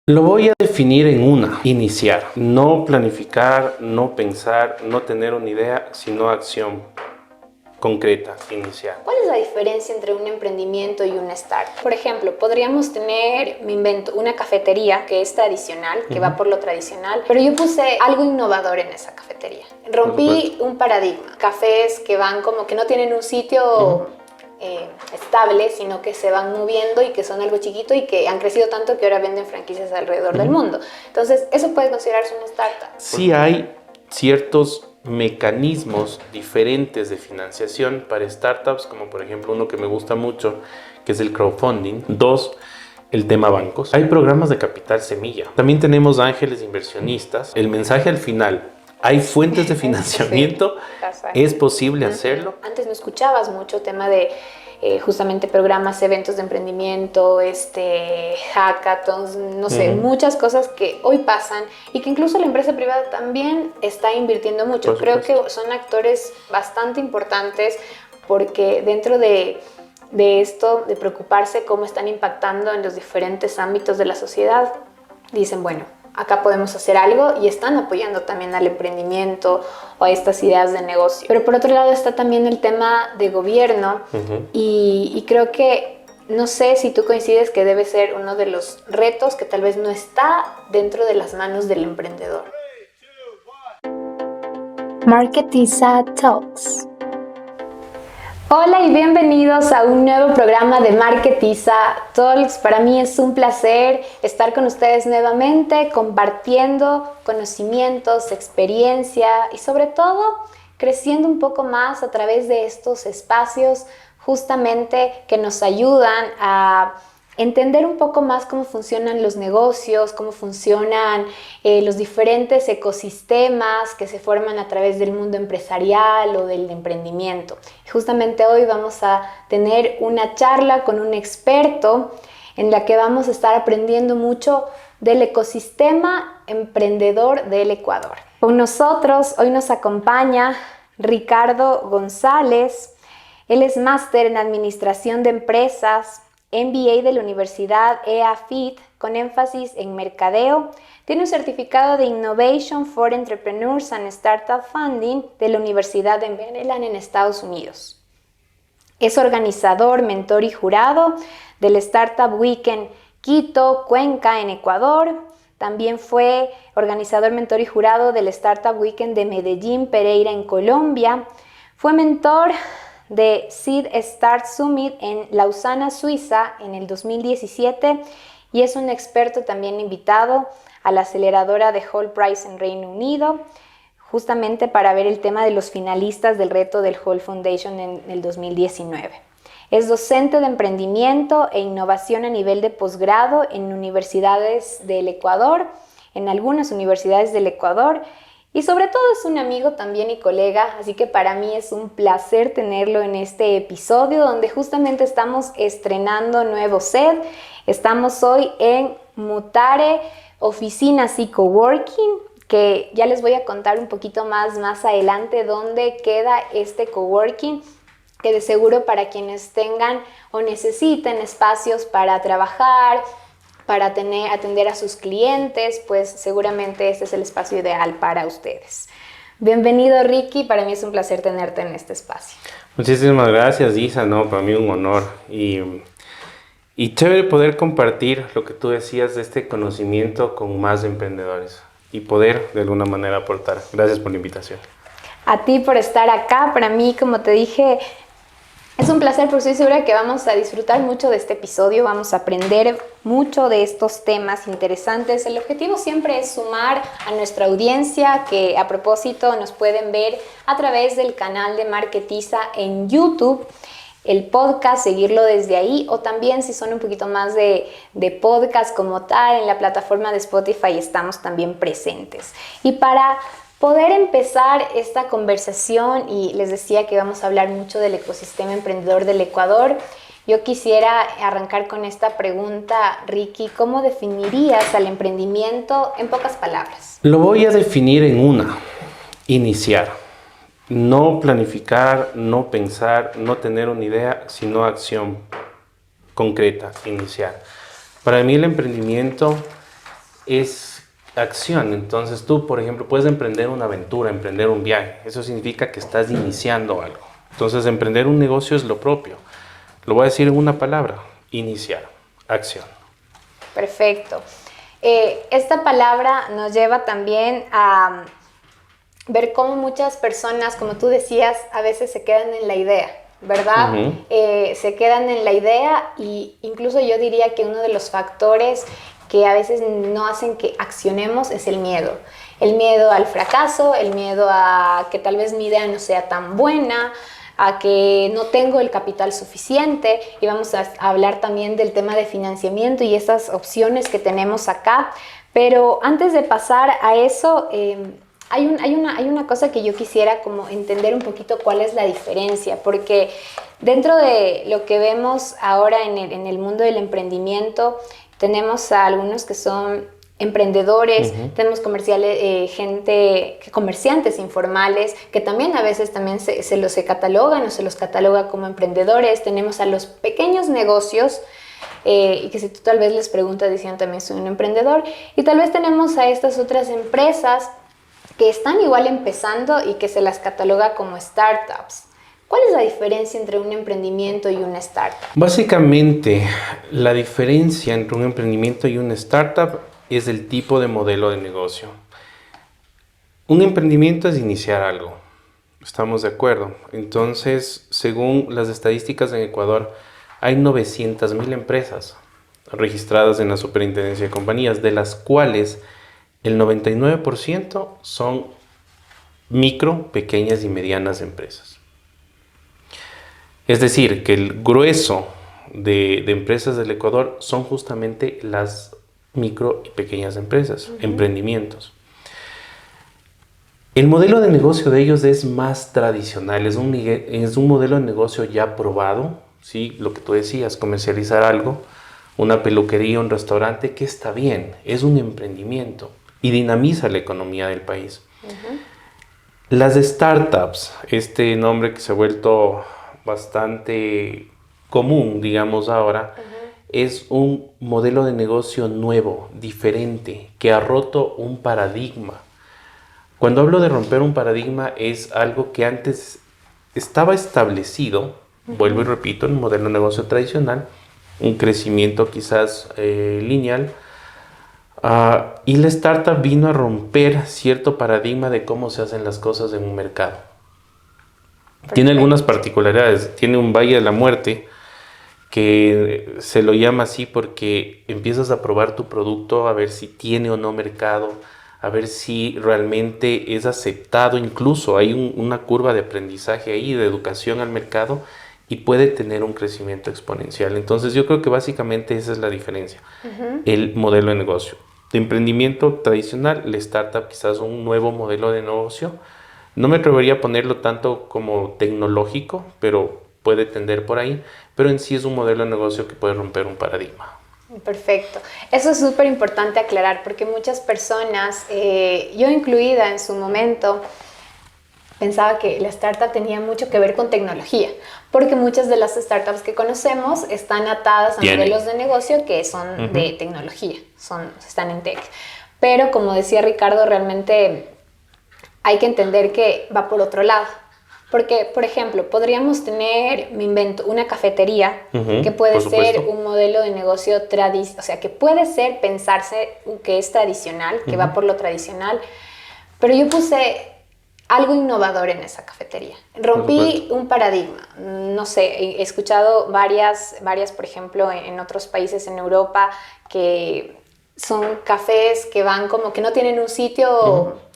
Lo voy a definir en una: iniciar. No planificar, no pensar, no tener una idea, sino acción concreta, iniciar. ¿Cuál es la diferencia entre un emprendimiento y una startup? Por ejemplo, podríamos tener, me invento, una cafetería que es tradicional, que va por lo tradicional, pero yo puse algo innovador en esa cafetería. Rompí un paradigma. Cafés que van como que no tienen un sitio estable, sino que se van moviendo y que son algo chiquito y que han crecido tanto que ahora venden franquicias alrededor del mundo. Entonces, eso puede considerarse una startup. Sí hay ciertos mecanismos diferentes de financiación para startups, como por ejemplo uno que me gusta mucho, que es el crowdfunding. Dos, el tema bancos. Hay programas de capital semilla. También tenemos ángeles inversionistas. El mensaje al final: hay fuentes de financiamiento, es posible hacerlo. Antes no escuchabas mucho tema de justamente programas, eventos de emprendimiento, hackathons, no sé, muchas cosas que hoy pasan y que incluso la empresa privada también está invirtiendo mucho. Creo que son actores bastante importantes porque dentro de esto, de preocuparse cómo están impactando en los diferentes ámbitos de la sociedad, dicen, bueno, acá podemos hacer algo, y están apoyando también al emprendimiento o a estas ideas de negocio. Pero por otro lado está también el tema de gobierno y creo que, no sé si tú coincides, que debe ser uno de los retos que tal vez no está dentro de las manos del emprendedor. Marketiza Talks. Hola y bienvenidos a un nuevo programa de Marketiza Talks. Para mí es un placer estar con ustedes nuevamente, compartiendo conocimientos, experiencia y sobre todo creciendo un poco más a través de estos espacios justamente que nos ayudan a entender un poco más cómo funcionan los negocios, cómo funcionan los diferentes ecosistemas que se forman a través del mundo empresarial o del emprendimiento. Y justamente hoy vamos a tener una charla con un experto en la que vamos a estar aprendiendo mucho del ecosistema emprendedor del Ecuador. Con nosotros hoy nos acompaña Ricardo González. Él es máster en Administración de Empresas, MBA de la Universidad EAFIT con énfasis en mercadeo. Tiene un certificado de Innovation for Entrepreneurs and Startup Funding de la Universidad de Maryland en Estados Unidos. Es organizador, mentor y jurado del Startup Weekend Quito, Cuenca en Ecuador. También fue organizador, mentor y jurado del Startup Weekend de Medellín, Pereira en Colombia. Fue mentor de Seed Start Summit en Lausana, Suiza, en el 2017, y es un experto también invitado a la aceleradora de Hall Prize en Reino Unido, justamente para ver el tema de los finalistas del reto del Hall Foundation en el 2019. Es docente de emprendimiento e innovación a nivel de posgrado en universidades del Ecuador, en algunas universidades del Ecuador, y sobre todo es un amigo también y colega, así que para mí es un placer tenerlo en este episodio donde justamente estamos estrenando nuevo set. Estamos hoy en Mutare, oficinas y coworking, que ya les voy a contar un poquito más adelante dónde queda este coworking, que de seguro para quienes tengan o necesiten espacios para trabajar, para atender a sus clientes, pues seguramente este es el espacio ideal para ustedes. Bienvenido, Ricky, para mí es un placer tenerte en este espacio. Muchísimas gracias, Isa, no, para mí un honor y chévere poder compartir lo que tú decías de este conocimiento con más emprendedores y poder de alguna manera aportar. Gracias por la invitación. A ti por estar acá. Para mí, como te dije, es un placer porque estoy segura que vamos a disfrutar mucho de este episodio, vamos a aprender mucho de estos temas interesantes. El objetivo siempre es sumar a nuestra audiencia, que a propósito nos pueden ver a través del canal de Marketiza en YouTube, el podcast, seguirlo desde ahí, o también si son un poquito más de podcast como tal, en la plataforma de Spotify estamos también presentes. Y para poder empezar esta conversación, y les decía que vamos a hablar mucho del ecosistema emprendedor del Ecuador, yo quisiera arrancar con esta pregunta, Ricky. ¿Cómo definirías al emprendimiento en pocas palabras? Lo voy a definir en una: iniciar. No planificar, no pensar, no tener una idea, sino acción concreta, iniciar. Para mí el emprendimiento es acción. Entonces tú, por ejemplo, puedes emprender una aventura, emprender un viaje. Eso significa que estás iniciando algo. Entonces emprender un negocio es lo propio. Lo voy a decir en una palabra: iniciar, acción. Perfecto. Esta palabra nos lleva también a ver cómo muchas personas, como tú decías, a veces se quedan en la idea, ¿verdad? Se quedan en la idea, y incluso yo diría que uno de los factores que a veces no hacen que accionemos es el miedo. El miedo al fracaso, el miedo a que tal vez mi idea no sea tan buena, a que no tengo el capital suficiente, y vamos a hablar también del tema de financiamiento y esas opciones que tenemos acá. Pero antes de pasar a eso, hay una cosa que yo quisiera como entender un poquito cuál es la diferencia, porque dentro de lo que vemos ahora en el mundo del emprendimiento, tenemos a algunos que son emprendedores, tenemos comerciantes informales, que también a veces también se los catalogan o se los cataloga como emprendedores. Tenemos a los pequeños negocios, y que si tú tal vez les preguntas, dicen también soy un emprendedor. Y tal vez tenemos a estas otras empresas que están igual empezando y que se las cataloga como startups. ¿Cuál es la diferencia entre un emprendimiento y una startup? Básicamente, la diferencia entre un emprendimiento y una startup es el tipo de modelo de negocio. Un emprendimiento es iniciar algo, ¿estamos de acuerdo? Entonces, según las estadísticas en Ecuador, hay 900.000 empresas registradas en la Superintendencia de Compañías, de las cuales el 99% son micro, pequeñas y medianas empresas. Es decir, que el grueso de empresas del Ecuador son justamente las micro y pequeñas empresas, emprendimientos. El modelo de negocio de ellos es más tradicional, es un modelo de negocio ya probado, ¿sí? Lo que tú decías, comercializar algo, una peluquería, un restaurante, que está bien, es un emprendimiento y dinamiza la economía del país. Las startups, este nombre que se ha vuelto bastante común, digamos ahora, es un modelo de negocio nuevo, diferente, que ha roto un paradigma. Cuando hablo de romper un paradigma, es algo que antes estaba establecido, vuelvo y repito, en un modelo de negocio tradicional, un crecimiento quizás lineal, y la startup vino a romper cierto paradigma de cómo se hacen las cosas en un mercado. Perfecto. Tiene algunas particularidades, tiene un valle de la muerte, que se lo llama así porque empiezas a probar tu producto, a ver si tiene o no mercado, a ver si realmente es aceptado. Incluso hay una curva de aprendizaje ahí, de educación al mercado, y puede tener un crecimiento exponencial. Entonces yo creo que básicamente esa es la diferencia, el modelo de negocio. De emprendimiento tradicional, la startup quizás un nuevo modelo de negocio. No me atrevería a ponerlo tanto como tecnológico, pero puede tender por ahí, pero en sí es un modelo de negocio que puede romper un paradigma. Perfecto. Eso es súper importante aclarar, porque muchas personas, yo incluida en su momento, pensaba que la startup tenía mucho que ver con tecnología, porque muchas de las startups que conocemos están atadas a modelos de negocio que son de tecnología, están en tech. Pero como decía Ricardo, realmente hay que entender que va por otro lado. Porque, por ejemplo, podríamos tener, me invento, una cafetería que puede ser un modelo de negocio tradicional, o sea, que puede ser pensarse que es tradicional, que va por lo tradicional, pero yo puse algo innovador en esa cafetería. Rompí un paradigma. No sé, he escuchado varias, por ejemplo, en otros países en Europa, que son cafés que van como que no tienen un sitio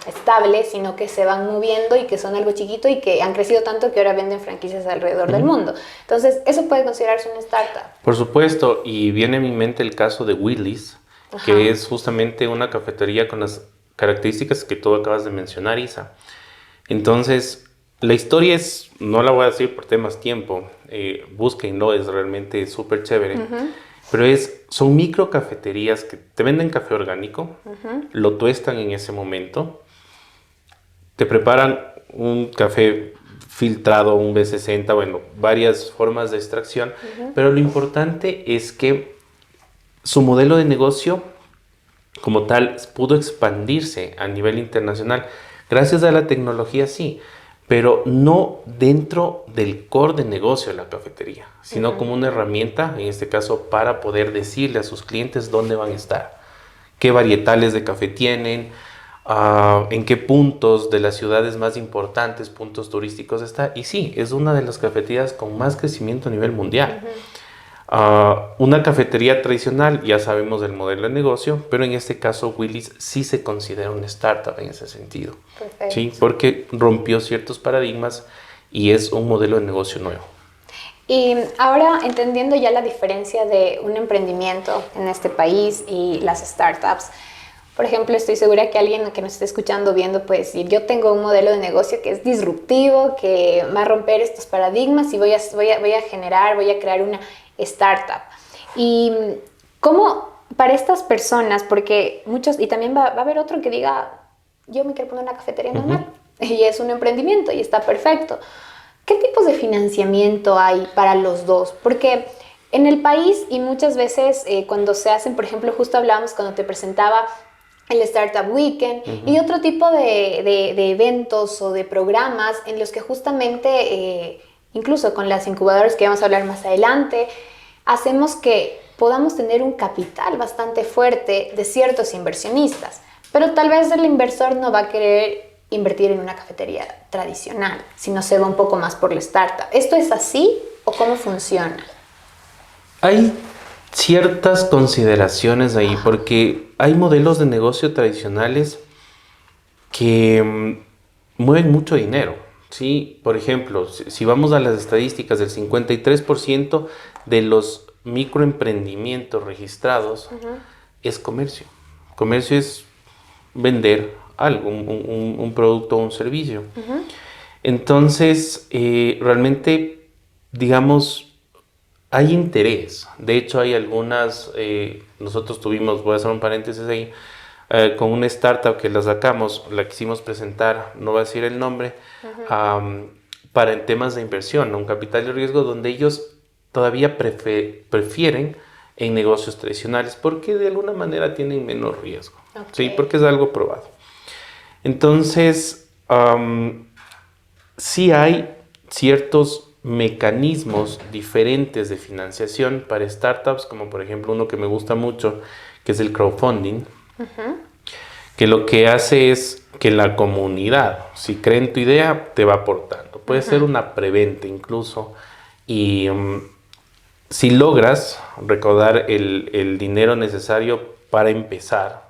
estable, sino que se van moviendo y que son algo chiquito y que han crecido tanto que ahora venden franquicias alrededor del mundo. Entonces, eso puede considerarse una startup. Por supuesto, y viene a mi mente el caso de Willys, que es justamente una cafetería con las características que tú acabas de mencionar, Isa. Entonces, la historia es, no la voy a decir por temas tiempo, búsquenlo, es realmente súper chévere. Pero son micro cafeterías que te venden café orgánico, lo tuestan en ese momento, te preparan un café filtrado, un B60, bueno, varias formas de extracción, pero lo importante es que su modelo de negocio como tal pudo expandirse a nivel internacional. Gracias a la tecnología, sí, pero no dentro del core de negocio de la cafetería, sino como una herramienta, en este caso, para poder decirle a sus clientes dónde van a estar, qué varietales de café tienen, en qué puntos de las ciudades más importantes, puntos turísticos está. Y sí, es una de las cafeterías con más crecimiento a nivel mundial. Una cafetería tradicional, ya sabemos del modelo de negocio, pero en este caso Willy's sí se considera una startup en ese sentido. Perfecto. ¿Sí? Porque rompió ciertos paradigmas y es un modelo de negocio nuevo. Y ahora, entendiendo ya la diferencia de un emprendimiento en este país y las startups, por ejemplo, estoy segura que alguien que nos esté escuchando, viendo, puede decir, yo tengo un modelo de negocio que es disruptivo, que va a romper estos paradigmas y voy a crear una startup. Y cómo para estas personas, porque muchos, y también va a haber otro que diga, yo me quiero poner una cafetería normal, y es un emprendimiento y está perfecto. ¿Qué tipos de financiamiento hay para los dos? Porque en el país, y muchas veces cuando se hacen, por ejemplo, justo hablábamos cuando te presentaba el Startup Weekend y otro tipo de eventos o de programas en los que justamente, incluso con las incubadoras que vamos a hablar más adelante, hacemos que podamos tener un capital bastante fuerte de ciertos inversionistas. Pero tal vez el inversor no va a querer invertir en una cafetería tradicional, sino se va un poco más por la startup. ¿Esto es así o cómo funciona? Hay ciertas consideraciones ahí, porque hay modelos de negocio tradicionales que mueven mucho dinero. ¿Sí? Por ejemplo, si vamos a las estadísticas, del 53% de los microemprendimientos registrados es comercio. Comercio es vender algo, un producto o un servicio. Entonces, realmente, digamos, hay interés. De hecho, hay algunas, nosotros tuvimos, voy a hacer un paréntesis ahí, con una startup que la sacamos, la quisimos presentar, no voy a decir el nombre, para en temas de inversión, un capital de riesgo, donde ellos todavía prefieren en negocios tradicionales porque de alguna manera tienen menos riesgo. ¿Sí? Porque es algo probado. Entonces, sí hay ciertos mecanismos diferentes de financiación para startups, como por ejemplo uno que me gusta mucho, que es el crowdfunding, que lo que hace es que la comunidad, si cree en tu idea, te va aportando. Puede ser una preventa incluso, y si logras recaudar el dinero necesario para empezar,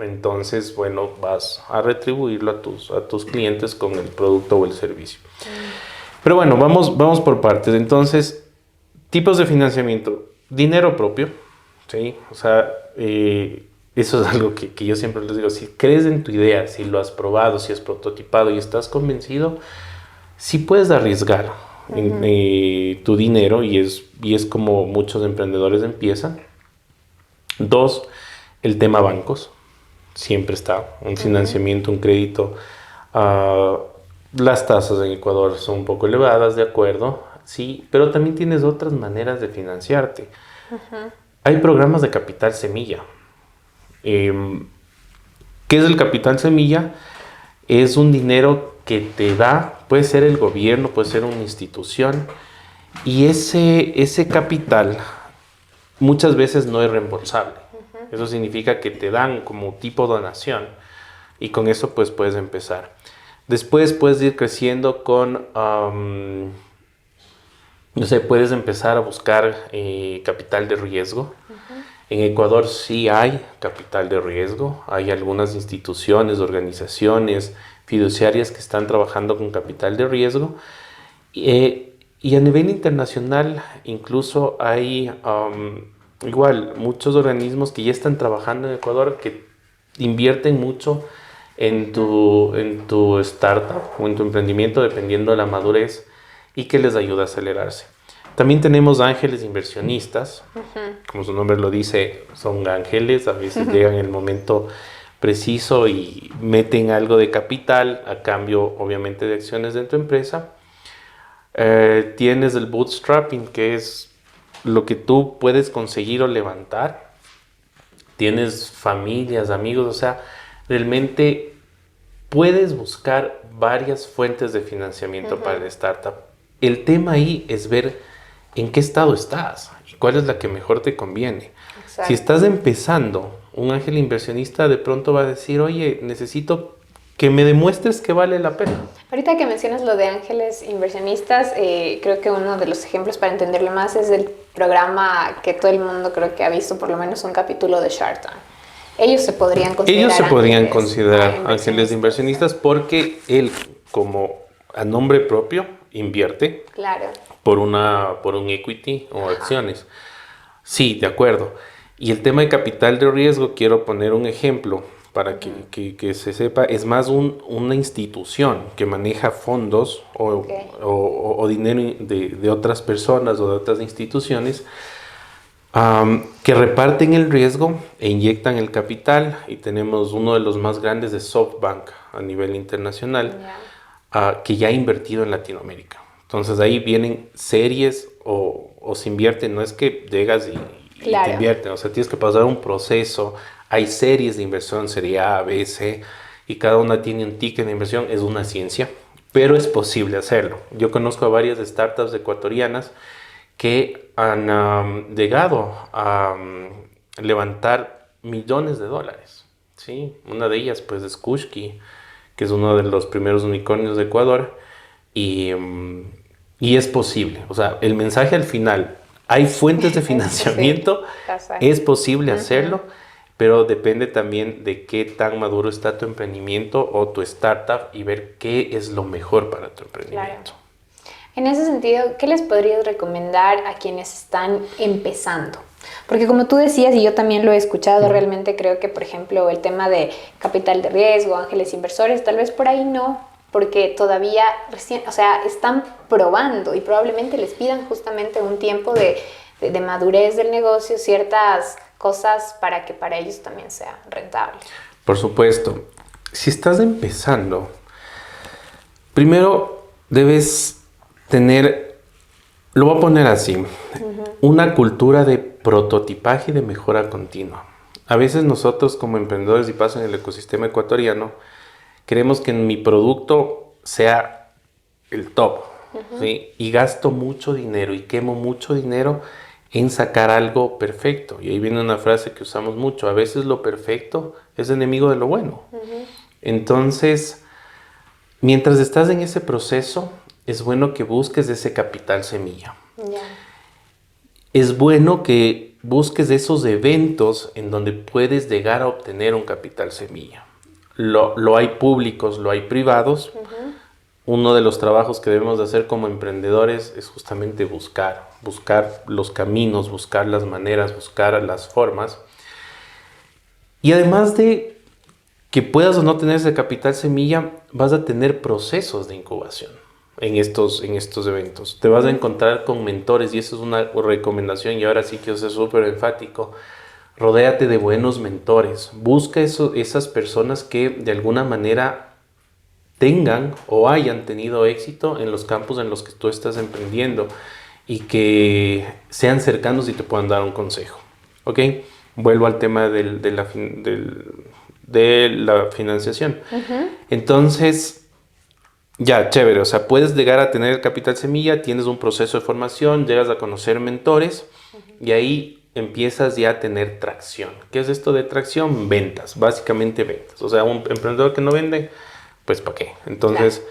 entonces, bueno, vas a retribuirlo a tus clientes con el producto o el servicio. Pero bueno, vamos por partes. Entonces, tipos de financiamiento. Dinero propio, ¿sí? O sea, eso es algo que yo siempre les digo. Si crees en tu idea, si lo has probado, si has prototipado y estás convencido, sí puedes arriesgar tu dinero y es como muchos emprendedores empiezan. 2, el tema bancos. Siempre está un financiamiento, un crédito. Las tasas en Ecuador son un poco elevadas, de acuerdo, sí, pero también tienes otras maneras de financiarte. Hay programas de capital semilla. ¿Qué es el capital semilla? Es un dinero que te da, puede ser el gobierno, puede ser una institución, y ese capital muchas veces no es reembolsable. Eso significa que te dan como tipo donación y con eso pues puedes empezar. Después puedes ir creciendo con, no sé, puedes empezar a buscar capital de riesgo. En Ecuador sí hay capital de riesgo. Hay algunas instituciones, organizaciones fiduciarias que están trabajando con capital de riesgo. Y a nivel internacional incluso hay... igual, muchos organismos que ya están trabajando en Ecuador que invierten mucho en tu startup o en tu emprendimiento, dependiendo de la madurez, y que les ayuda a acelerarse. También tenemos ángeles inversionistas, como su nombre lo dice, son ángeles, a veces llegan en el momento preciso y meten algo de capital a cambio, obviamente, de acciones de tu empresa. Tienes el bootstrapping, que es lo que tú puedes conseguir o levantar tienes familias, amigos, o sea, realmente puedes buscar varias fuentes de financiamiento para el startup. El tema ahí es ver en qué estado estás y cuál es la que mejor te conviene. Exacto. Si estás empezando, un ángel inversionista de pronto va a decir, oye, necesito que me demuestres que vale la pena. Ahorita que mencionas lo de ángeles inversionistas, creo que uno de los ejemplos para entenderlo más es el programa que todo el mundo creo que ha visto por lo menos un capítulo de Shark Tank. Ellos se podrían considerar ángeles inversionistas porque él, como a nombre propio, invierte claro. por un equity o acciones. Sí, de acuerdo. Y el tema de capital de riesgo, quiero poner un ejemplo para que se sepa, es más una institución que maneja fondos o dinero de otras personas o de otras instituciones que reparten el riesgo e inyectan el capital. Y tenemos uno de los más grandes de SoftBank a nivel internacional, que ya ha invertido en Latinoamérica. Entonces ahí vienen series o se invierten, no es que llegas y te invierten, o sea, tienes que pasar un proceso. Hay series de inversión, serie A, B, C, y cada una tiene un ticket de inversión. Es una ciencia, pero es posible hacerlo. Yo conozco a varias startups ecuatorianas que han llegado a levantar millones de dólares, ¿sí? Una de ellas, pues, es Kushki, que es uno de los primeros unicornios de Ecuador, y es posible. O sea, el mensaje al final, hay fuentes de financiamiento, es posible hacerlo, pero depende también de qué tan maduro está tu emprendimiento o tu startup y ver qué es lo mejor para tu emprendimiento. Claro. En ese sentido, ¿qué les podrías recomendar a quienes están empezando? Porque como tú decías, y yo también lo he escuchado, realmente creo que, por ejemplo, el tema de capital de riesgo, ángeles inversores, tal vez por ahí no, porque todavía recién, o sea, están probando y probablemente les pidan justamente un tiempo de madurez del negocio, ciertas cosas para que para ellos también sea rentable. Por supuesto. Si estás empezando, primero debes tener, lo voy a poner así, una cultura de prototipaje y de mejora continua. A veces nosotros como emprendedores, y paso en el ecosistema ecuatoriano, queremos que mi producto sea el top, ¿sí? Y gasto mucho dinero y quemo mucho dinero en sacar algo perfecto. Y ahí viene una frase que usamos mucho: a veces lo perfecto es enemigo de lo bueno. Entonces, mientras estás en ese proceso, es bueno que busques ese capital semilla. Es bueno que busques esos eventos en donde puedes llegar a obtener un capital semilla. Lo hay públicos, lo hay privados. Uno de los trabajos que debemos de hacer como emprendedores es justamente buscar los caminos, buscar las maneras, buscar las formas. Y además de que puedas o no tener ese capital semilla, vas a tener procesos de incubación en estos eventos. Te vas a encontrar con mentores, y eso es una recomendación, y ahora sí quiero ser súper enfático. Rodéate de buenos mentores. Busca esas personas que de alguna manera tengan o hayan tenido éxito en los campos en los que tú estás emprendiendo y que sean cercanos y te puedan dar un consejo. ¿Ok? Vuelvo al tema de la financiación. Entonces, ya, chévere. O sea, puedes llegar a tener el capital semilla, tienes un proceso de formación, llegas a conocer mentores y ahí empiezas ya a tener tracción. ¿Qué es esto de tracción? Ventas, básicamente ventas. O sea, un emprendedor que no vende, pues ¿para qué? Entonces,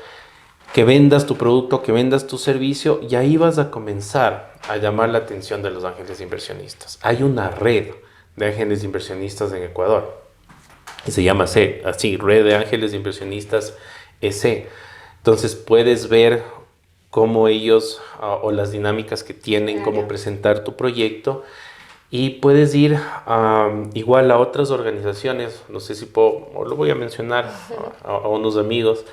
que vendas tu producto, que vendas tu servicio, y ahí vas a comenzar a llamar la atención de los ángeles inversionistas. Hay una red de ángeles inversionistas en Ecuador, y se llama así, Red de Ángeles Inversionistas EC. Entonces puedes ver cómo ellos, o las dinámicas que tienen, cómo presentar tu proyecto. Y puedes ir igual a otras organizaciones, no sé si puedo, o lo voy a mencionar a unos amigos,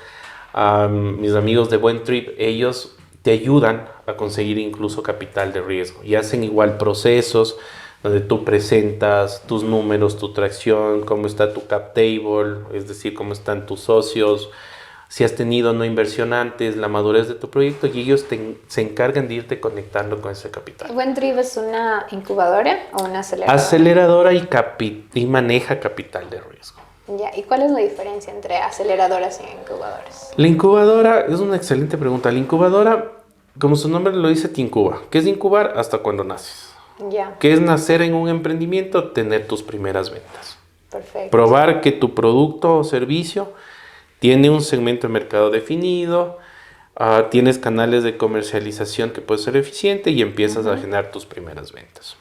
mis amigos de Buen Trip. Ellos te ayudan a conseguir incluso capital de riesgo y hacen igual procesos donde tú presentas tus números, tu tracción, cómo está tu cap table, es decir, cómo están tus socios, si has tenido o no inversión antes, la madurez de tu proyecto, y ellos se encargan de irte conectando con ese capital. ¿WenTrip es una incubadora o una aceleradora? Aceleradora y maneja capital de riesgo. Ya, ¿y cuál es la diferencia entre aceleradoras y incubadoras? La incubadora es una excelente pregunta. La incubadora, como su nombre lo dice, te incuba. ¿Qué es incubar? Hasta cuando naces. Ya, ¿Qué es nacer en un emprendimiento? Tener tus primeras ventas. perfecto. Probar que tu producto o servicio tiene un segmento de mercado definido, tienes canales de comercialización que puede ser eficiente y empiezas a generar tus primeras ventas.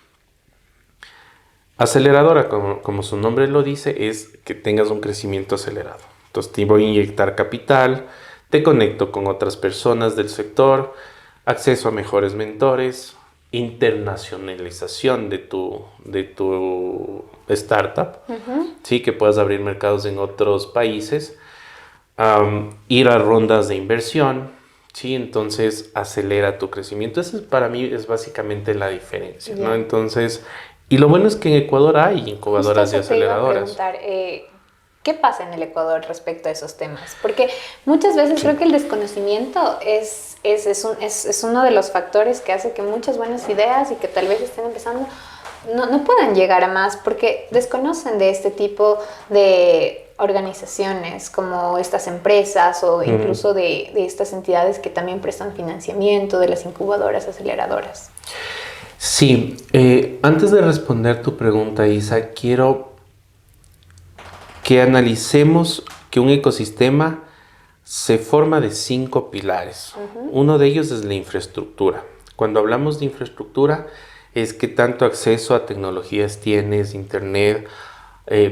Aceleradora, como su nombre lo dice, es que tengas un crecimiento acelerado. Entonces te voy a inyectar capital, te conecto con otras personas del sector, acceso a mejores mentores, internacionalización de tu startup, ¿sí? Que puedas abrir mercados en otros países, ir a rondas de inversión, ¿sí? Entonces acelera tu crecimiento. Eso para mí es básicamente la diferencia, ¿no? Entonces, y lo bueno es que en Ecuador hay incubadoras y aceleradoras. Justo te iba a preguntar, ¿qué pasa en el Ecuador respecto a esos temas? Porque muchas veces creo que el desconocimiento es uno de los factores que hace que muchas buenas ideas y que tal vez estén empezando no puedan llegar a más porque desconocen de este tipo de organizaciones como estas empresas o incluso de estas entidades que también prestan financiamiento, de las incubadoras, aceleradoras. Sí, antes de responder tu pregunta, Isa, quiero que analicemos que un ecosistema se forma de 5 pilares. Uno de ellos es la infraestructura. Cuando hablamos de infraestructura, es que tanto acceso a tecnologías tienes, internet,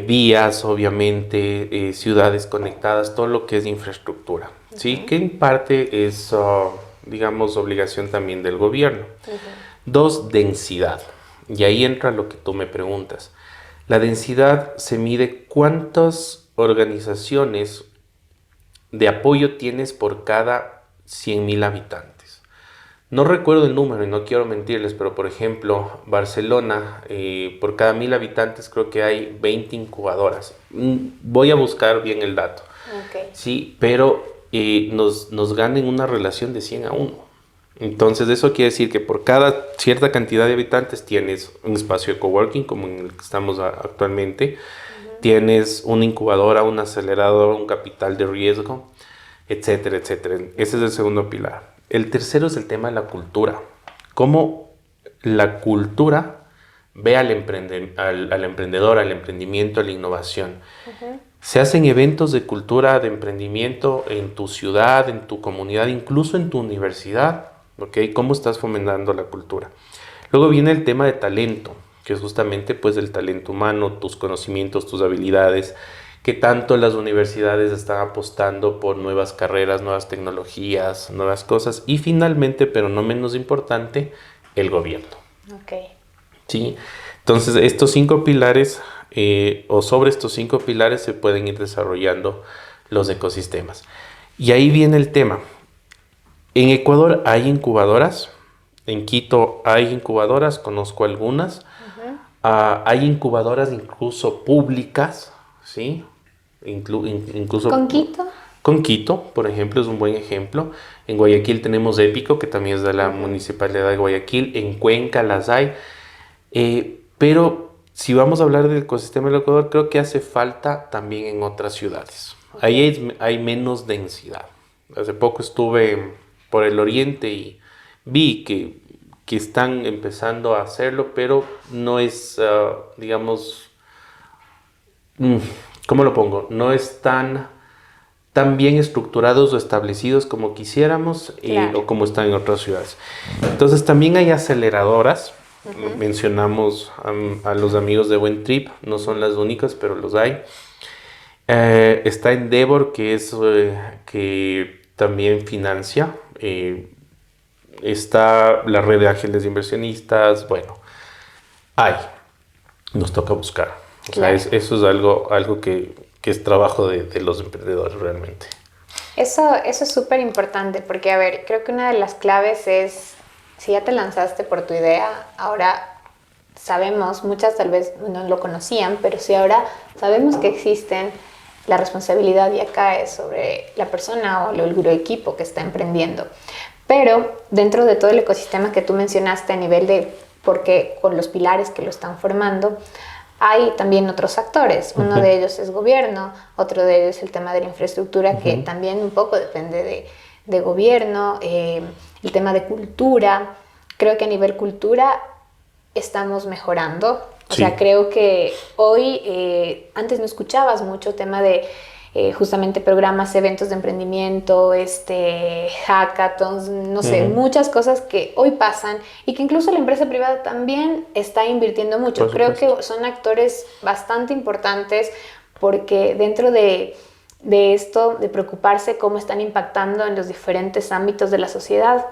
vías, obviamente, ciudades conectadas, todo lo que es infraestructura, ¿sí? Que en parte es, digamos, obligación también del gobierno. 2, densidad. Y ahí entra lo que tú me preguntas. La densidad se mide cuántas organizaciones de apoyo tienes por cada 100.000 habitantes. No recuerdo el número y no quiero mentirles, pero por ejemplo, Barcelona, por cada 1.000 habitantes creo que hay 20 incubadoras. Voy a buscar bien el dato. Okay. Sí, pero nos ganan una relación de 100 a 1. Entonces eso quiere decir que por cada cierta cantidad de habitantes tienes un espacio de coworking como en el que estamos actualmente, tienes una incubadora, un acelerador, un capital de riesgo, etcétera, etcétera. Ese es el segundo pilar. El tercero es el tema de la cultura. Cómo la cultura ve al emprendedor, al emprendimiento, a la innovación. Se hacen eventos de cultura, de emprendimiento en tu ciudad, en tu comunidad, incluso en tu universidad. ¿Okay? ¿Cómo estás fomentando la cultura? Luego viene el tema de talento, que es justamente pues el talento humano, tus conocimientos, tus habilidades, que tanto las universidades están apostando por nuevas carreras, nuevas tecnologías, nuevas cosas. Y finalmente, pero no menos importante, el gobierno. Okay. ¿Sí? Entonces, estos 5 pilares, o sobre estos 5 pilares se pueden ir desarrollando los ecosistemas. Y ahí viene el tema. En Ecuador hay incubadoras, en Quito hay incubadoras, conozco algunas. Hay incubadoras incluso públicas, ¿sí? Incluso ¿Con Quito? Con Quito, por ejemplo, es un buen ejemplo. En Guayaquil tenemos Épico, que también es de la Municipalidad de Guayaquil. En Cuenca las hay. Pero si vamos a hablar del ecosistema del Ecuador, creo que hace falta también en otras ciudades. Ahí hay menos densidad. Hace poco estuve por el oriente y vi que están empezando a hacerlo, pero no es, digamos, ¿cómo lo pongo? No están tan bien estructurados o establecidos como quisiéramos, Claro. o como están en otras ciudades. Entonces también hay aceleradoras. Mencionamos a los amigos de WenTrip, no son las únicas, pero los hay. Está Endeavor, que es que también financia. Está la red de ángeles inversionistas. Bueno, nos toca buscar. O Claro. sea, eso es algo que es trabajo de los emprendedores realmente. Eso es súper importante porque, a ver, creo que una de las claves es, si ya te lanzaste por tu idea, ahora sabemos, muchas tal vez no lo conocían, pero sí ahora sabemos que existen la responsabilidad ya cae sobre la persona o el equipo que está emprendiendo. Pero dentro de todo el ecosistema que tú mencionaste a nivel de, porque con los pilares que lo están formando, hay también otros actores. Uno de ellos es gobierno, otro de ellos es el tema de la infraestructura, que también un poco depende de gobierno, el tema de cultura. Creo que a nivel cultura estamos mejorando. O sea, creo que hoy, antes no escuchabas mucho tema de justamente programas, eventos de emprendimiento, hackathons, no sé, muchas cosas que hoy pasan y que incluso la empresa privada también está invirtiendo mucho. Creo que son actores bastante importantes porque dentro de esto, de preocuparse cómo están impactando en los diferentes ámbitos de la sociedad,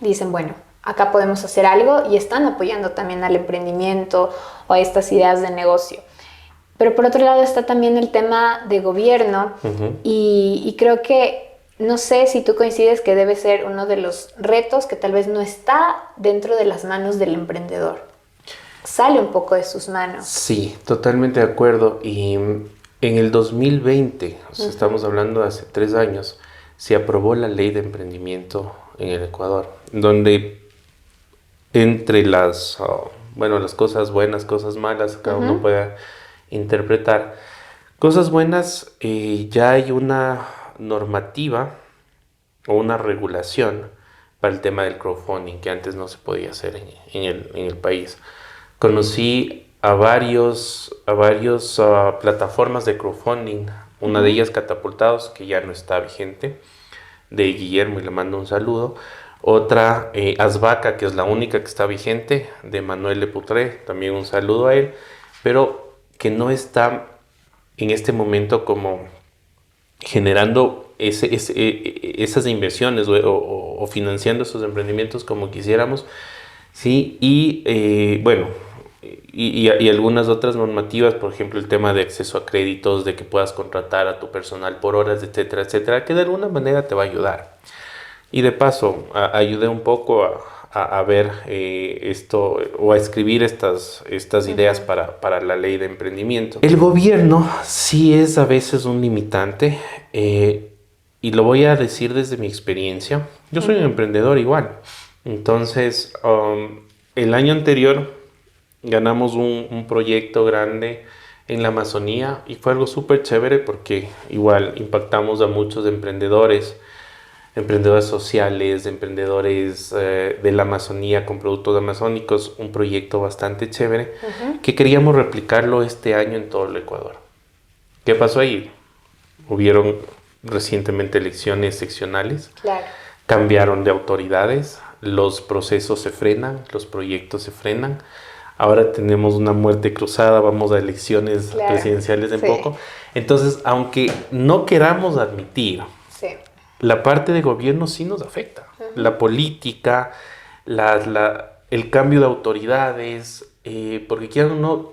dicen, bueno, acá podemos hacer algo y están apoyando también al emprendimiento o a estas ideas de negocio. Pero por otro lado está también el tema de gobierno y creo que, no sé si tú coincides que debe ser uno de los retos que tal vez no está dentro de las manos del emprendedor. Sale un poco de sus manos. Sí, totalmente de acuerdo. Y en el 2020, o sea, estamos hablando de hace 3 años, se aprobó la ley de emprendimiento en el Ecuador, donde entre las cosas buenas, cosas malas, cada uno pueda interpretar. Cosas buenas, ya hay una normativa o una regulación para el tema del crowdfunding que antes no se podía hacer en el país. Conocí a varios plataformas de crowdfunding, una de ellas Catapultados, que ya no está vigente, de Guillermo, y le mando un saludo. Otra, Asvaca, que es la única que está vigente, de Manuel Leputré, también un saludo a él, pero que no está en este momento como generando esas inversiones o financiando esos emprendimientos como quisiéramos, ¿sí? Y algunas otras normativas, por ejemplo, el tema de acceso a créditos, de que puedas contratar a tu personal por horas, etcétera, etcétera, que de alguna manera te va a ayudar. Y de paso, ayudé un poco a ver esto o a escribir estas ideas para la ley de emprendimiento. El gobierno sí es a veces un limitante y lo voy a decir desde mi experiencia. Yo soy un emprendedor igual. Entonces, el año anterior ganamos un proyecto grande en la Amazonía y fue algo súper chévere porque igual impactamos a muchos emprendedores sociales, emprendedores de la Amazonía con productos amazónicos, un proyecto bastante chévere que queríamos replicarlo este año en todo el Ecuador. ¿Qué pasó ahí? Hubieron recientemente elecciones seccionales, cambiaron de autoridades, los procesos se frenan, los proyectos se frenan. Ahora tenemos una muerte cruzada, vamos a elecciones presidenciales en poco. Entonces, aunque no queramos admitir, la parte de gobierno sí nos afecta. La política, el cambio de autoridades, porque quieran o no,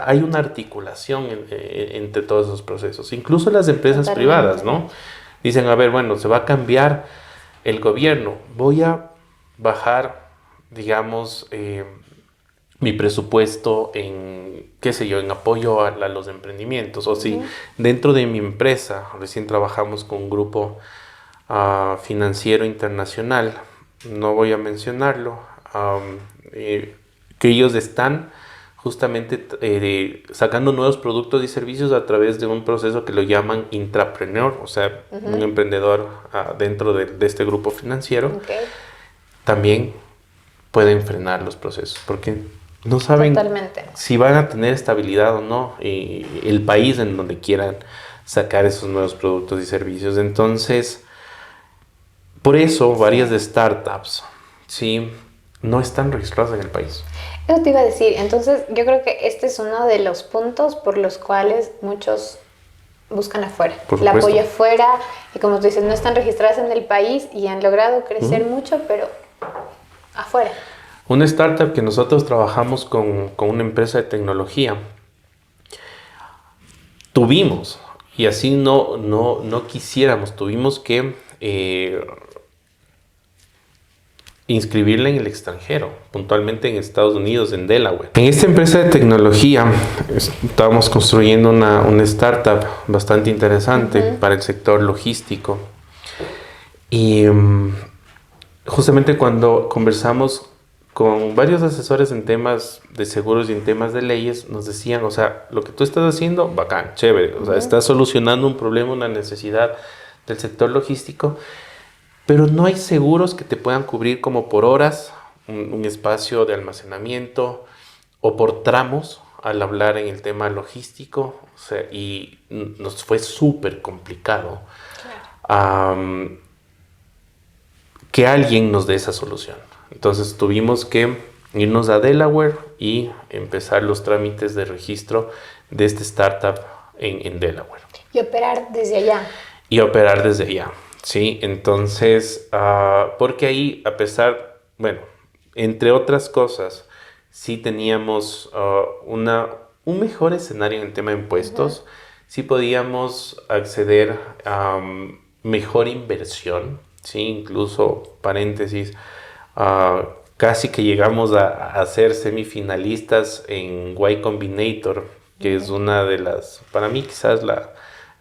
hay una articulación entre todos esos procesos. Incluso las empresas privadas, ¿no? Dicen, a ver, bueno, se va a cambiar el gobierno, voy a bajar, digamos, mi presupuesto en, qué sé yo, en apoyo a los emprendimientos. O si dentro de mi empresa, recién trabajamos con un grupo financiero internacional, no voy a mencionarlo, que ellos están justamente sacando nuevos productos y servicios a través de un proceso que lo llaman intrapreneur, o sea, un emprendedor dentro de este grupo financiero. También pueden frenar los procesos porque no saben si van a tener estabilidad o no el país en donde quieran sacar esos nuevos productos y servicios. Entonces, por eso varias de startups, ¿sí?, no están registradas en el país. Eso te iba a decir. Entonces, yo creo que este es uno de los puntos por los cuales muchos buscan afuera. El apoyo afuera, y como tú dices, no están registradas en el país y han logrado crecer mucho, pero afuera. Una startup que nosotros trabajamos con una empresa de tecnología, tuvimos, y así no quisiéramos, tuvimos que inscribirla en el extranjero, puntualmente en Estados Unidos, en Delaware. En esta empresa de tecnología estábamos construyendo una startup bastante interesante para el sector logístico. Y justamente cuando conversamos con varios asesores en temas de seguros y en temas de leyes, nos decían, o sea, lo que tú estás haciendo, bacán, chévere, o sea, estás solucionando un problema, una necesidad del sector logístico, pero no hay seguros que te puedan cubrir como por horas, un espacio de almacenamiento o por tramos al hablar en el tema logístico. O sea, y nos fue súper complicado que alguien nos dé esa solución. Entonces tuvimos que irnos a Delaware y empezar los trámites de registro de esta startup en Delaware. Y operar desde allá. Y operar desde allá. Sí, entonces, porque ahí, a pesar, bueno, entre otras cosas, sí teníamos un mejor escenario en el tema de impuestos, sí podíamos acceder a mejor inversión, sí, incluso, paréntesis, casi que llegamos a ser semifinalistas en Y Combinator, que es una de las, para mí quizás la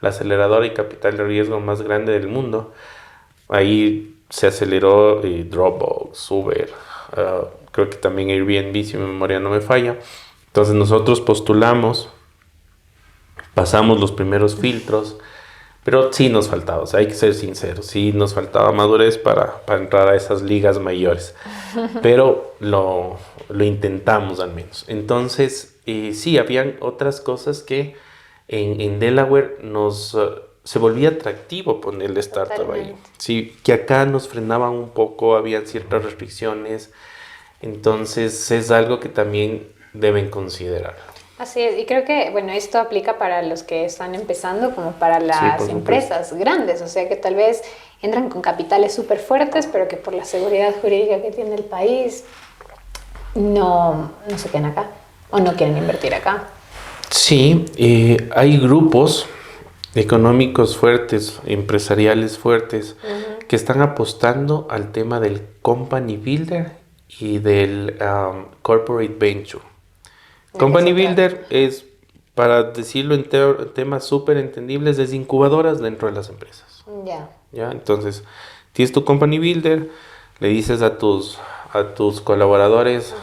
aceleradora y capital de riesgo más grande del mundo. Ahí se aceleró Dropbox, Uber, creo que también Airbnb, si mi memoria no me falla. Entonces nosotros postulamos, pasamos los primeros filtros, pero sí nos faltaba, o sea, hay que ser sinceros, sí nos faltaba madurez para entrar a esas ligas mayores, pero lo intentamos al menos. Entonces, sí, habían otras cosas que en Delaware se volvía atractivo poner el startup ahí. Sí, que acá nos frenaban un poco, habían ciertas restricciones, entonces es algo que también deben considerar. Así es, y creo que, bueno, esto aplica para los que están empezando como para las empresas grandes, o sea que tal vez entran con capitales súper fuertes, pero que por la seguridad jurídica que tiene el país no se quedan acá o no quieren invertir acá. Sí, hay grupos económicos fuertes, empresariales fuertes, que están apostando al tema del company builder y del corporate venture. Company builder es, para decirlo en temas súper entendibles, es incubadoras dentro de las empresas. ¿Ya? Entonces, tienes tu company builder, le dices a tus colaboradores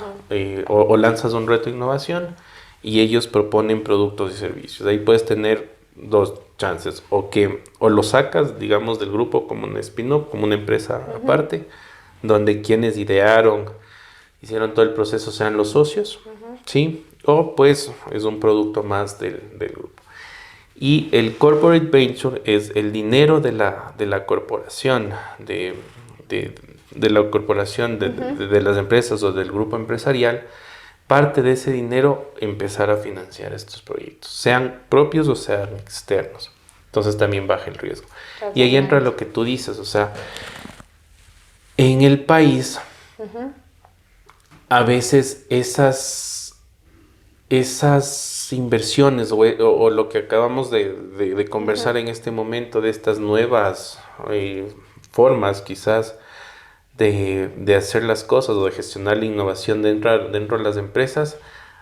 o lanzas un reto de innovación y ellos proponen productos y servicios. Ahí puedes tener dos chances, o lo sacas, digamos, del grupo como un spin-off, como una empresa aparte, donde quienes idearon, hicieron todo el proceso sean los socios, ¿sí? O pues es un producto más del grupo. Y el corporate venture es el dinero de la corporación, de la corporación, de las empresas o del grupo empresarial. Parte de ese dinero empezar a financiar estos proyectos, sean propios o sean externos. Entonces también baja el riesgo. Y ahí entra lo que tú dices, o sea, en el país, a veces esas inversiones o lo que acabamos de conversar en este momento, de estas nuevas formas quizás de hacer las cosas o de gestionar la innovación dentro de las empresas,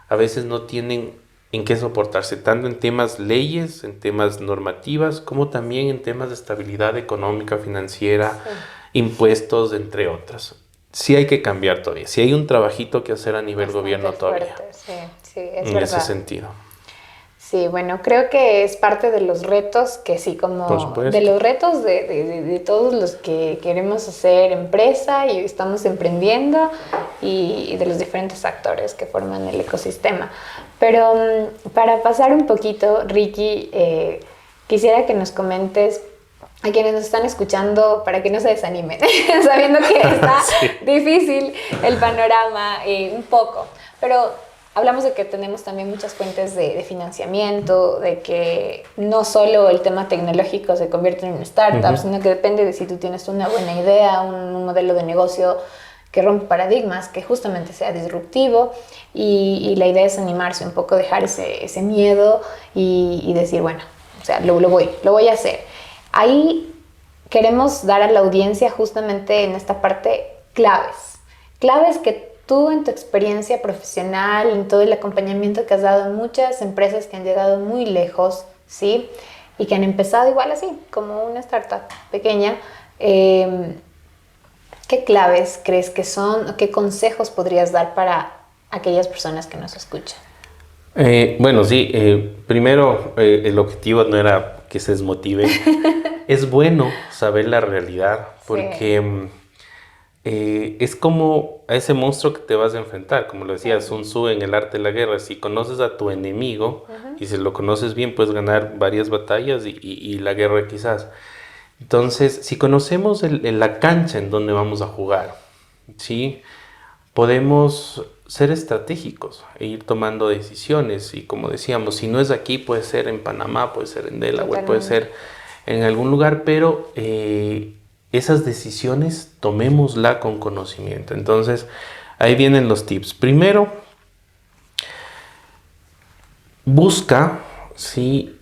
a veces no tienen en qué soportarse, tanto en temas leyes, en temas normativas, como también en temas de estabilidad económica, financiera, impuestos, entre otras. Sí hay que cambiar todavía, sí hay un trabajito que hacer a nivel gobierno todavía. Sí, es en verdad. ese sentido. Sí, bueno, creo que es parte de los retos que sí, como de los retos de todos los que queremos hacer empresa y estamos emprendiendo y de los diferentes actores que forman el ecosistema. Pero para pasar un poquito, Ricky, quisiera que nos comentes a quienes nos están escuchando para que no se desanimen, sabiendo que está difícil el panorama un poco, pero hablamos de que tenemos también muchas fuentes de financiamiento, de que no solo el tema tecnológico se convierte en una startup, sino que depende de si tú tienes una buena idea, un modelo de negocio que rompe paradigmas, que justamente sea disruptivo, y la idea es animarse un poco, dejar ese miedo y decir, bueno, o sea, lo voy a hacer. Ahí queremos dar a la audiencia justamente en esta parte claves. claves que tú en tu experiencia profesional, en todo el acompañamiento que has dado a muchas empresas que han llegado muy lejos, ¿sí? Y que han empezado igual así, como una startup pequeña, ¿qué claves crees que son o qué consejos podrías dar para aquellas personas que nos escuchan? Bueno, sí, primero el objetivo no era que se desmotive. Es bueno saber la realidad porque es como a ese monstruo que te vas a enfrentar, como lo decía Sun Tzu en El arte de la guerra. Si conoces a tu enemigo y si lo conoces bien, puedes ganar varias batallas y la guerra quizás. Entonces, si conocemos la cancha en donde vamos a jugar, ¿sí? Podemos ser estratégicos e ir tomando decisiones. Y como decíamos, si no es aquí, puede ser en Panamá, puede ser en Delaware, puede ser en algún lugar, pero esas decisiones tomémosla con conocimiento. Entonces, ahí vienen los tips. Primero, busca, ¿sí?,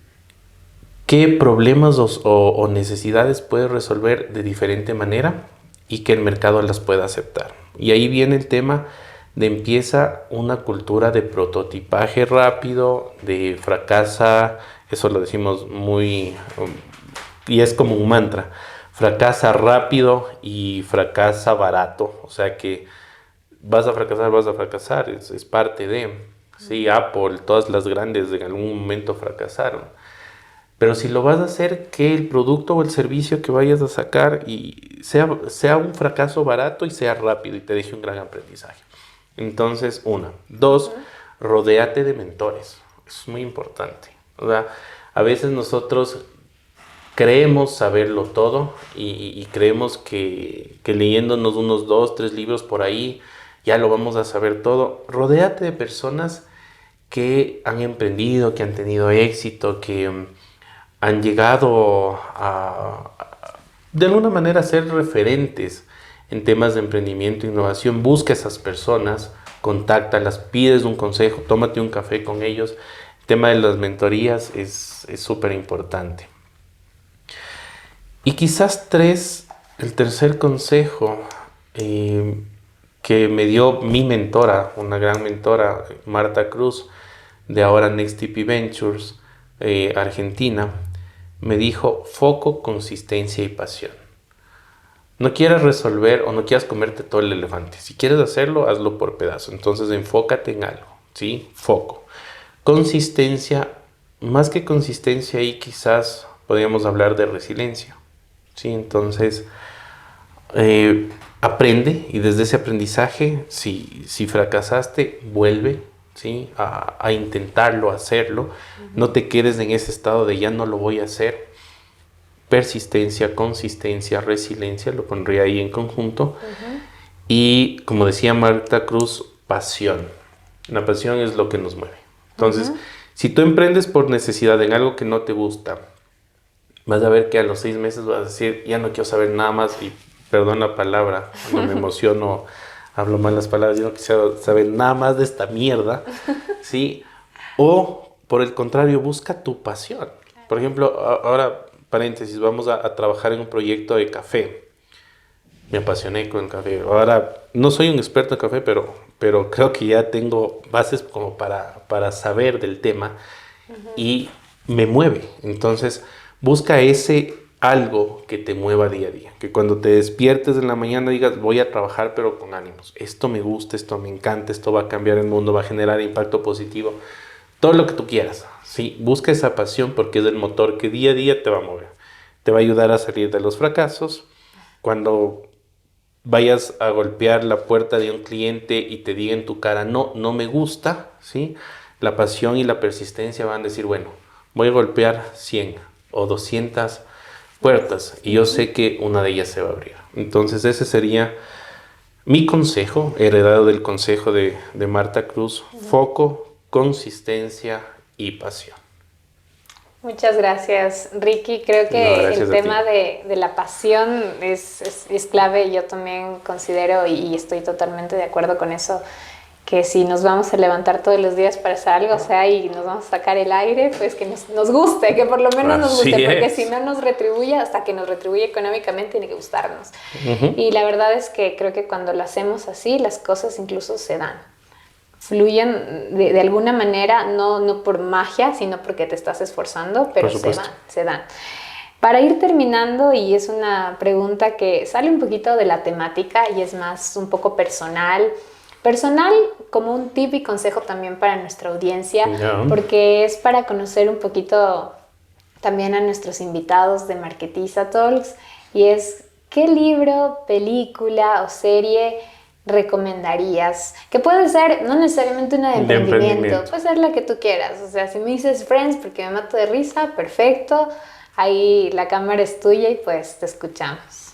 qué problemas o necesidades puedes resolver de diferente manera y que el mercado las pueda aceptar. Y ahí viene el tema de empieza una cultura de prototipaje rápido, de fracasa, eso lo decimos muy, y es como un mantra, fracasa rápido y fracasa barato, o sea que vas a fracasar, es parte de, sí, Apple, todas las grandes en algún momento fracasaron. Pero si lo vas a hacer, que el producto o el servicio que vayas a sacar y sea un fracaso barato y sea rápido y te deje un gran aprendizaje. Entonces, una. Dos, rodéate de mentores. Eso es muy importante. O sea, a veces nosotros creemos saberlo todo y creemos que leyéndonos unos 2, 3 libros por ahí ya lo vamos a saber todo. Rodéate de personas que han emprendido, que han tenido éxito, que han llegado de alguna manera a ser referentes en temas de emprendimiento e innovación. Busca a esas personas, contáctalas, pides un consejo, tómate un café con ellos. El tema de las mentorías es súper importante. Y quizás el tercer consejo que me dio mi mentora, una gran mentora, Marta Cruz, de ahora Next TP Ventures, Argentina, me dijo: foco, consistencia y pasión. No quieras resolver o no quieras comerte todo el elefante. Si quieres hacerlo, hazlo por pedazo. Entonces enfócate en algo, ¿sí? Foco. Consistencia, más que consistencia, ahí quizás podríamos hablar de resiliencia, ¿sí? Entonces, aprende y desde ese aprendizaje, si fracasaste, vuelve, ¿sí?, a intentarlo, a hacerlo. No te quedes en ese estado de ya no lo voy a hacer. Persistencia, consistencia, resiliencia, lo pondría ahí en conjunto. Y como decía Marta Cruz, pasión. La pasión es lo que nos mueve. Entonces, si tú emprendes por necesidad en algo que no te gusta, vas a ver que a los 6 meses vas a decir: ya no quiero saber nada más. Y perdón la palabra, cuando me emociono hablo mal las palabras, yo no quisiera saber nada más de esta mierda, ¿sí? O por el contrario, busca tu pasión. Por ejemplo, ahora, paréntesis, vamos a trabajar en un proyecto de café. Me apasioné con el café. Ahora, no soy un experto en café, pero creo que ya tengo bases como para saber del tema y me mueve. Entonces, busca ese algo que te mueva día a día. Que cuando te despiertes en la mañana digas: voy a trabajar pero con ánimos. Esto me gusta, esto me encanta, esto va a cambiar el mundo, va a generar impacto positivo. Todo lo que tú quieras, ¿sí? Busca esa pasión porque es el motor que día a día te va a mover. Te va a ayudar a salir de los fracasos. Cuando vayas a golpear la puerta de un cliente y te diga en tu cara: no, no me gusta, ¿sí?, la pasión y la persistencia van a decir: bueno, voy a golpear 100 o 200 puertas y yo sé que una de ellas se va a abrir. Entonces ese sería mi consejo, heredado del consejo de Marta Cruz: foco, consistencia y pasión. Muchas gracias, Ricky. Creo que el tema de la pasión es clave. Yo también considero y estoy totalmente de acuerdo con eso. que si nos vamos a levantar todos los días para hacer algo, o sea, y nos vamos a sacar el aire, pues que nos guste, que por lo menos nos guste, porque si no nos retribuye, hasta que nos retribuye económicamente, tiene que gustarnos. Y la verdad es que creo que cuando lo hacemos así, las cosas incluso se dan. Fluyen de alguna manera, no por magia, sino porque te estás esforzando, pero se dan. Para ir terminando, y es una pregunta que sale un poquito de la temática y es más un poco personal como un tip y consejo también para nuestra audiencia, porque es para conocer un poquito también a nuestros invitados de Marketiza Talks, y es ¿qué libro, película o serie recomendarías? Que puede ser no necesariamente una de emprendimiento, puede ser la que tú quieras. O sea, si me dices Friends porque me mato de risa, perfecto, ahí la cámara es tuya y pues te escuchamos.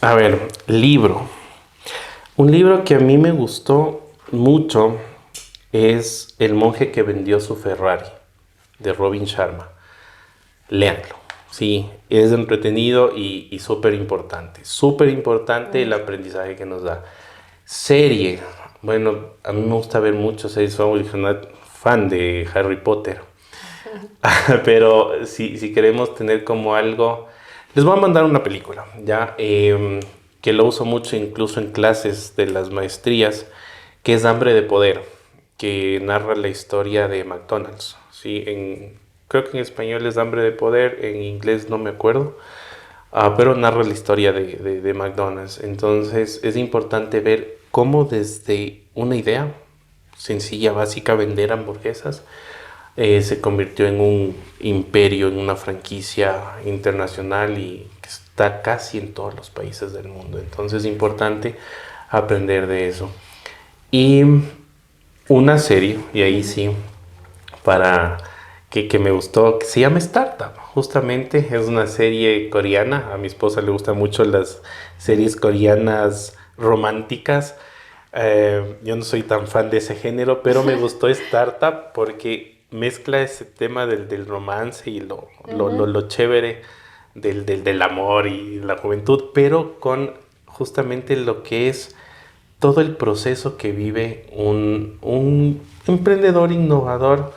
A ver, libro. Un libro que a mí me gustó mucho es El monje que vendió su Ferrari, de Robin Sharma. Léanlo. Sí, es entretenido y súper importante. Súper importante el aprendizaje que nos da. Serie. Bueno, a mí me gusta ver muchas series. Soy fan de Harry Potter. Pero si queremos tener como algo... Les voy a mandar una película, ¿ya? Que lo uso mucho incluso en clases de las maestrías, que es Hambre de Poder, que narra la historia de McDonald's, ¿sí? Creo que en español es Hambre de Poder, en inglés no me acuerdo, pero narra la historia de McDonald's. Entonces es importante ver cómo desde una idea sencilla, básica, vender hamburguesas, se convirtió en un imperio, en una franquicia internacional y que está casi en todos los países del mundo. Entonces es importante aprender de eso. Y una serie, y ahí sí, para que me gustó, que se llama Startup. Justamente es una serie coreana. A mi esposa le gustan mucho las series coreanas románticas. Yo no soy tan fan de ese género, pero me gustó Startup porque mezcla ese tema del romance y lo chévere del amor y la juventud, pero con justamente lo que es todo el proceso que vive un emprendedor innovador,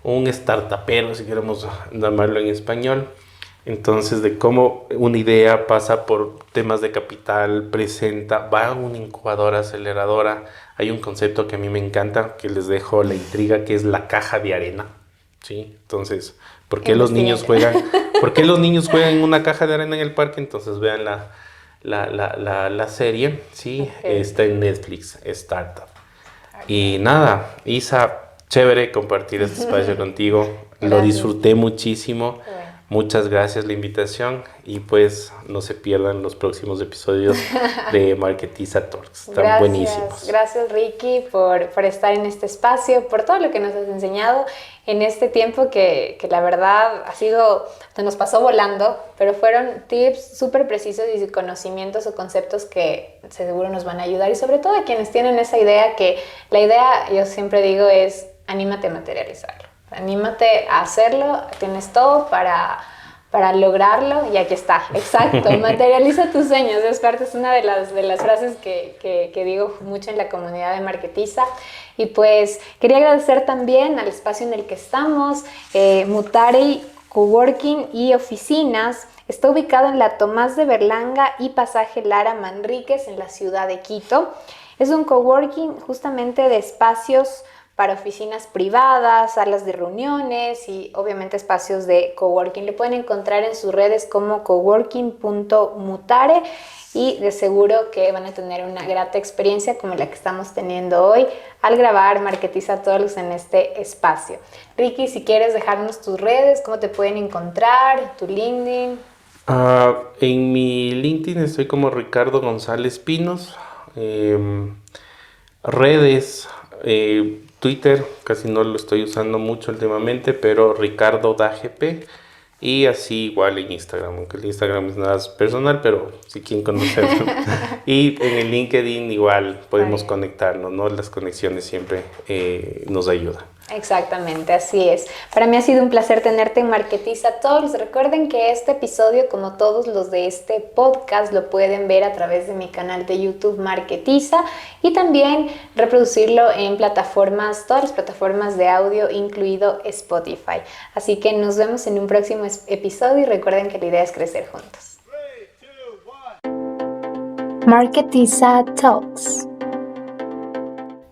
un startupero, si queremos llamarlo en español. Entonces, de cómo una idea pasa por temas de capital, presenta, va a una incubadora, aceleradora. Hay un concepto que a mí me encanta, que les dejo la intriga, que es la caja de arena, ¿sí? Entonces, ¿por qué los niños juegan en una caja de arena en el parque? Entonces, vean la serie, ¿sí? Okay. Está en Netflix, Startup. Y nada, Isa, chévere compartir este espacio contigo. Gracias. Lo disfruté muchísimo. Muchas gracias la invitación y pues no se pierdan los próximos episodios de Marketiza Talks. Están buenísimos. Gracias Ricky por estar en este espacio, por todo lo que nos has enseñado en este tiempo que la verdad se nos pasó volando, pero fueron tips súper precisos y conocimientos o conceptos que seguro nos van a ayudar, y sobre todo a quienes tienen esa idea, que la idea, yo siempre digo, es anímate a materializarlo. Anímate a hacerlo, tienes todo para lograrlo y aquí está, exacto, materializa tus sueños. Es una de las frases que digo mucho en la comunidad de Marketiza. Y pues quería agradecer también al espacio en el que estamos, Mutare Coworking y Oficinas. Está ubicado en la Tomás de Berlanga y Pasaje Lara Manríquez en la ciudad de Quito. Es un coworking justamente de espacios para oficinas privadas, salas de reuniones y obviamente espacios de coworking. Le pueden encontrar en sus redes como coworking.mutare y de seguro que van a tener una grata experiencia como la que estamos teniendo hoy al grabar Marketiza Talks en este espacio. Ricky, si quieres dejarnos tus redes, cómo te pueden encontrar, tu LinkedIn. En mi LinkedIn estoy como Ricardo González Pinos. Redes, Twitter casi no lo estoy usando mucho últimamente, pero Ricardo DAGP, y así igual en Instagram, aunque el Instagram es nada personal, pero si quieren conocerlo. Y en el LinkedIn igual podemos conectarnos, ¿no? Las conexiones siempre nos ayudan. Exactamente, así es. Para mí ha sido un placer tenerte en Marketiza Talks. Recuerden que este episodio, como todos los de este podcast, lo pueden ver a través de mi canal de YouTube Marketiza y también reproducirlo en plataformas, todas las plataformas de audio, incluido Spotify. Así que nos vemos en un próximo episodio y recuerden que la idea es crecer juntos. Marketiza Talks.